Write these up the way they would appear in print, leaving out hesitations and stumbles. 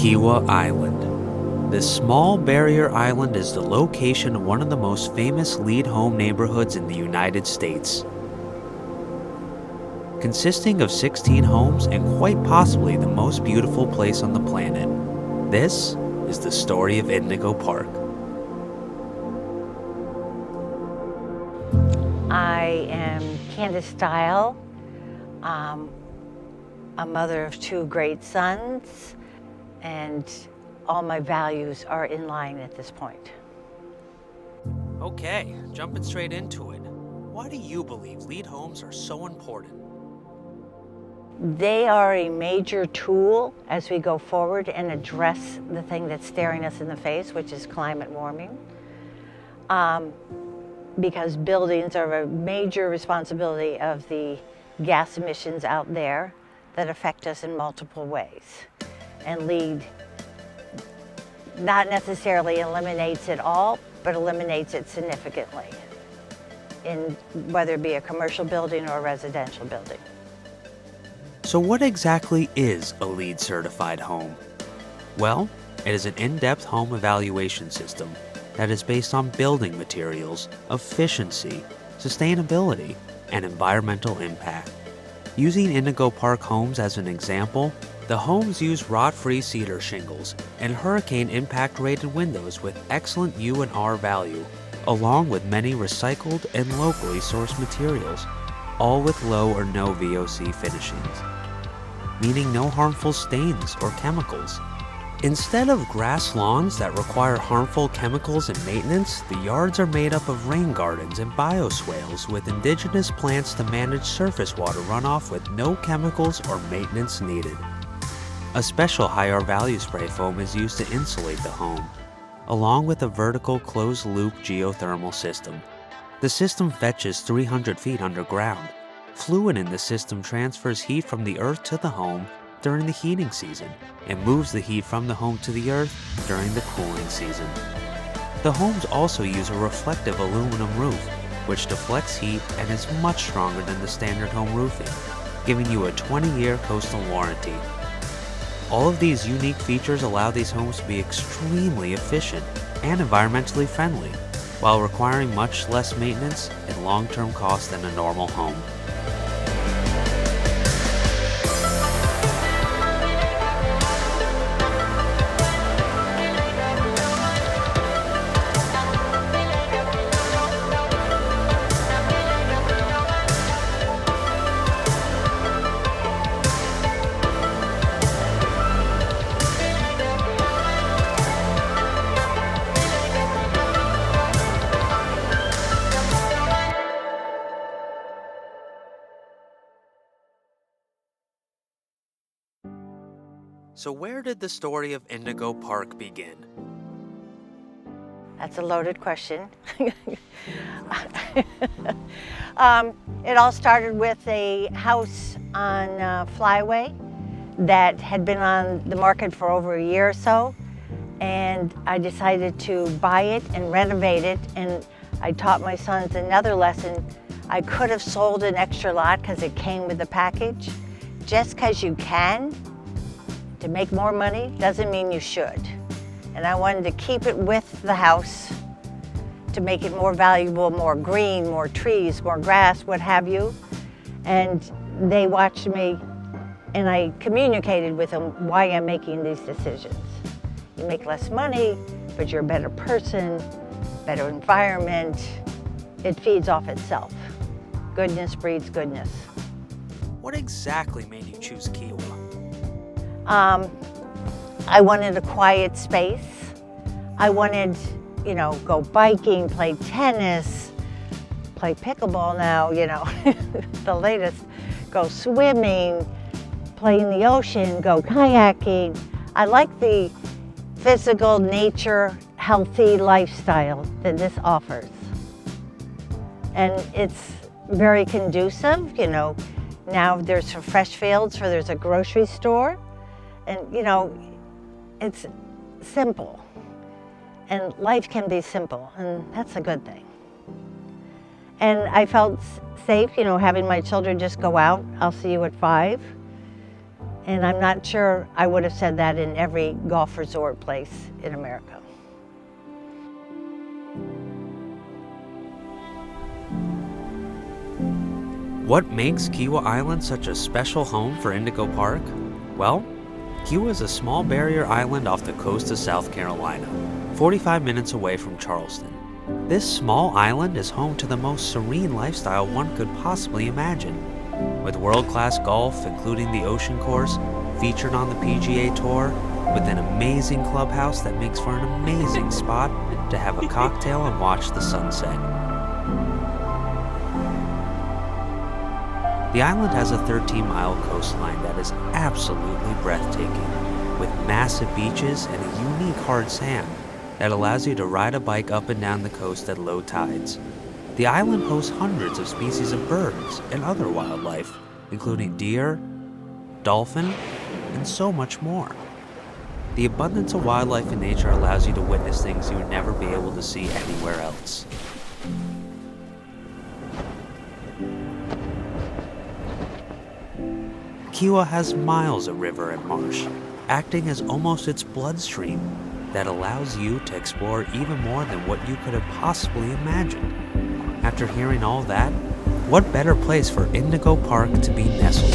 Kiawah Island. This small barrier island is the location of one of the most famous lead home neighborhoods in the United States. Consisting of 16 homes and quite possibly the most beautiful place on the planet. This is the story of Indigo Park. I am Candace Style, a mother of 2 great sons, and all my values are in line at this point. Okay, jumping straight into it. Why do you believe lead homes are so important? They are a major tool as we go forward and address the thing that's staring us in the face, which is climate warming. Because buildings are a major responsibility of the gas emissions out there that affect us in multiple ways. And LEED not necessarily eliminates it all, but eliminates it significantly, in whether it be a commercial building or a residential building. So what exactly is a LEED certified home? Well, it is an in-depth home evaluation system that is based on building materials, efficiency, sustainability, and environmental impact. Using Indigo Park homes as an example, the homes use rot-free cedar shingles and hurricane impact rated windows with excellent U and R value, along with many recycled and locally sourced materials, all with low or no VOC finishings, meaning no harmful stains or chemicals. Instead of grass lawns that require harmful chemicals and maintenance, the yards are made up of rain gardens and bioswales with indigenous plants to manage surface water runoff with no chemicals or maintenance needed. A special high R-value spray foam is used to insulate the home, along with a vertical closed-loop geothermal system. The system fetches 300 feet underground. Fluid in the system transfers heat from the earth to the home during the heating season and moves the heat from the home to the earth during the cooling season. The homes also use a reflective aluminum roof, which deflects heat and is much stronger than the standard home roofing, giving you a 20-year coastal warranty. All of these unique features allow these homes to be extremely efficient and environmentally friendly, while requiring much less maintenance and long-term cost than a normal home. So where did the story of Indigo Park begin? That's a loaded question. It all started with a house on Flyway that had been on the market for over a year or so, and I decided to buy it and renovate it, and I taught my sons another lesson. I could have sold an extra lot because it came with the package. Just because you can to make more money doesn't mean you should. And I wanted to keep it with the house to make it more valuable, more green, more trees, more grass, what have you. And they watched me, and I communicated with them why I'm making these decisions. You make less money, but you're a better person, better environment. It feeds off itself. Goodness breeds goodness. What exactly made you choose Kiawah? I wanted a quiet space. I wanted, go biking, play tennis, play pickleball now, the latest, go swimming, play in the ocean, go kayaking. I like the physical, nature, healthy lifestyle that this offers. And it's very conducive, now there's fresh fields, or there's a grocery store. And, it's simple. And life can be simple, and that's a good thing. And I felt safe, having my children just go out. I'll see you at 5. And I'm not sure I would have said that in every golf resort place in America. What makes Kiawah Island such a special home for Indigo Park? Well, Kiawah is a small barrier island off the coast of South Carolina, 45 minutes away from Charleston. This small island is home to the most serene lifestyle one could possibly imagine, with world-class golf, including the Ocean Course, featured on the PGA Tour, with an amazing clubhouse that makes for an amazing spot to have a cocktail and watch the sunset. The island has a 13-mile coastline that is absolutely breathtaking, with massive beaches and a unique hard sand that allows you to ride a bike up and down the coast at low tides. The island hosts hundreds of species of birds and other wildlife, including deer, dolphin, and so much more. The abundance of wildlife in nature allows you to witness things you would never be able to see anywhere else. Kiawah has miles of river and marsh, acting as almost its bloodstream that allows you to explore even more than what you could have possibly imagined. After hearing all that, what better place for Indigo Park to be nestled?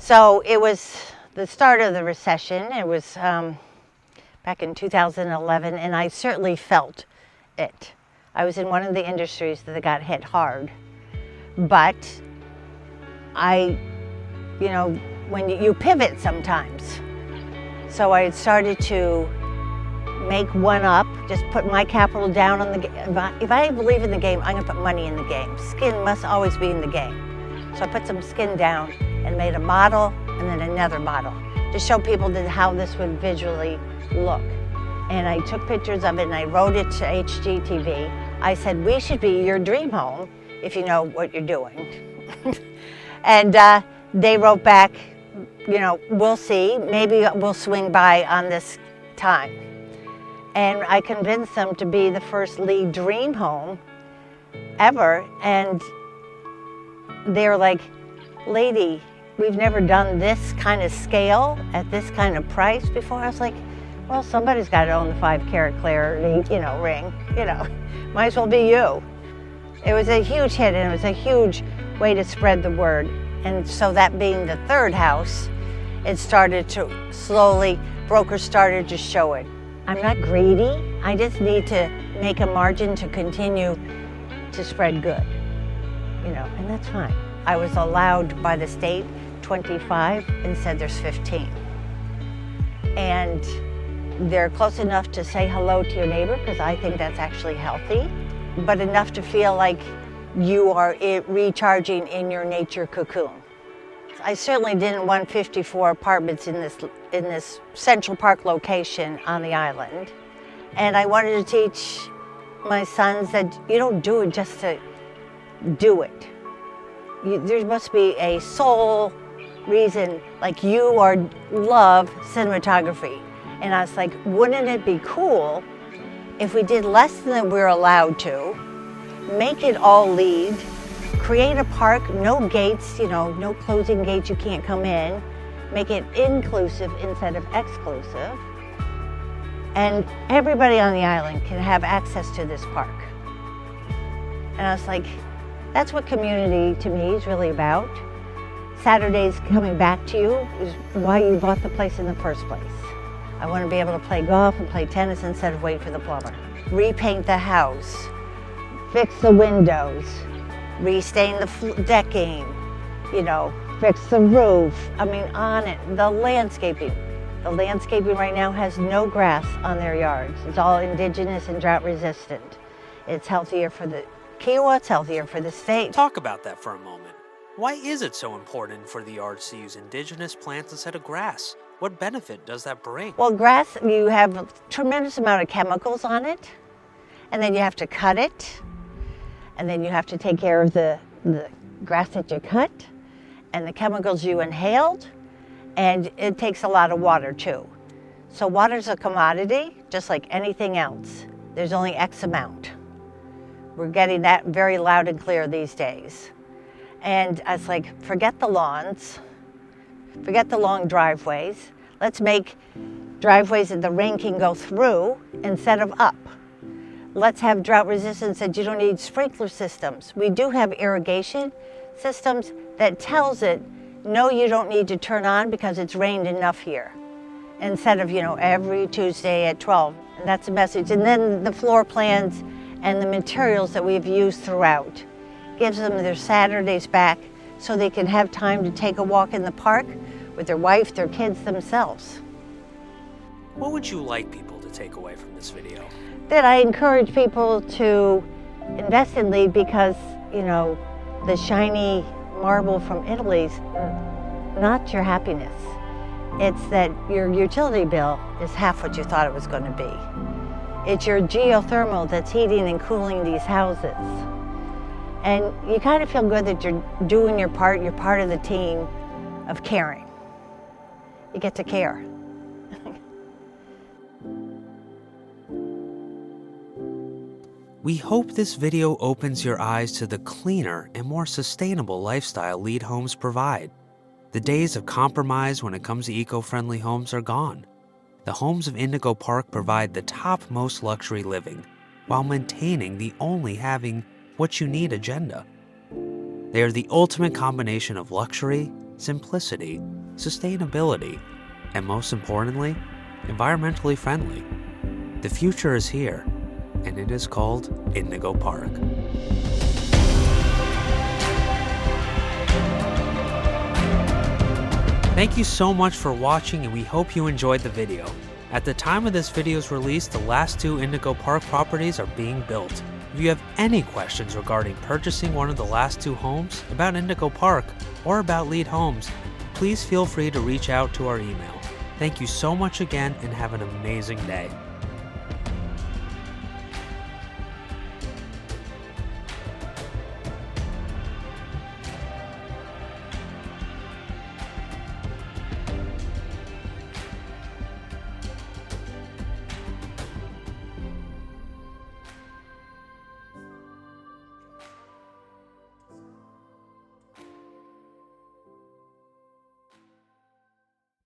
So it was the start of the recession. It was back in 2011, and I certainly felt it. I was in one of the industries that got hit hard. But when you pivot sometimes. So I had started to make one up, just put my capital down on the game. If I believe in the game, I'm gonna put money in the game. Skin must always be in the game. So I put some skin down and made a model and then another model to show people how this would visually look. And I took pictures of it and I wrote it to HGTV. I said, we should be your dream home if you know what you're doing. And they wrote back, we'll see, maybe we'll swing by on this time. And I convinced them to be the first lead dream home ever. And they were like, lady, we've never done this kind of scale at this kind of price before. I was like, well, somebody's got to own the 5-carat clarity, ring, might as well be you. It was a huge hit, and it was a huge way to spread the word. And so that being the third house, it started to slowly, brokers started to show it. I'm not greedy. I just need to make a margin to continue to spread good, and that's fine. I was allowed by the state 25 and said there's 15. And they're close enough to say hello to your neighbor, because I think that's actually healthy, but enough to feel like you are recharging in your nature cocoon. I certainly didn't want 54 apartments in this Central Park location on the island. And I wanted to teach my sons that you don't do it just to do it. There must be a soul reason, like you love cinematography. And I was like, wouldn't it be cool if we did less than we're allowed to, make it all lead, create a park, no gates, no closing gates, you can't come in, make it inclusive instead of exclusive, and everybody on the island can have access to this park. And I was like, that's what community to me is really about. Saturdays coming back to you is why you bought the place in the first place. I want to be able to play golf and play tennis instead of wait for the plumber. Repaint the house, fix the windows, restain the decking, you know, fix the roof. I mean, on it, the landscaping. The landscaping right now has no grass on their yards. It's all indigenous and drought resistant. It's healthier for the Kiawah, it's healthier for the state. Talk about that for a moment. Why is it so important for the yards to use indigenous plants instead of grass? What benefit does that bring? Well, grass, you have a tremendous amount of chemicals on it, and then you have to cut it, and then you have to take care of the grass that you cut, and the chemicals you inhaled, and it takes a lot of water too. So water's a commodity, just like anything else. There's only X amount. We're getting that very loud and clear these days. And I was like, forget the lawns, forget the long driveways. Let's make driveways that the rain can go through instead of up. Let's have drought resistance that you don't need sprinkler systems. We do have irrigation systems that tells it, no, you don't need to turn on because it's rained enough here. Instead of, you know, every Tuesday at 12. And that's a message. And then the floor plans and the materials that we've used throughout gives them their Saturdays back so they can have time to take a walk in the park with their wife, their kids, themselves. What would you like people to take away from this video? That I encourage people to invest in LEED because, you know, the shiny marble from Italy's not your happiness. It's that your utility bill is half what you thought it was going to be. It's your geothermal that's heating and cooling these houses. And you kind of feel good that you're doing your part, you're part of the team of caring. You get to care. We hope this video opens your eyes to the cleaner and more sustainable lifestyle LEED homes provide. The days of compromise when it comes to eco-friendly homes are gone. The homes of Indigo Park provide the topmost luxury living while maintaining the only having what you need agenda. They are the ultimate combination of luxury, simplicity, sustainability, and most importantly, environmentally friendly. The future is here, and it is called Indigo Park. Thank you so much for watching, and we hope you enjoyed the video. At the time of this video's release, the last 2 Indigo Park properties are being built. If you have any questions regarding purchasing one of the last 2 homes, about Indigo Park, or about LEED Homes, please feel free to reach out to our email. Thank you so much again, and have an amazing day.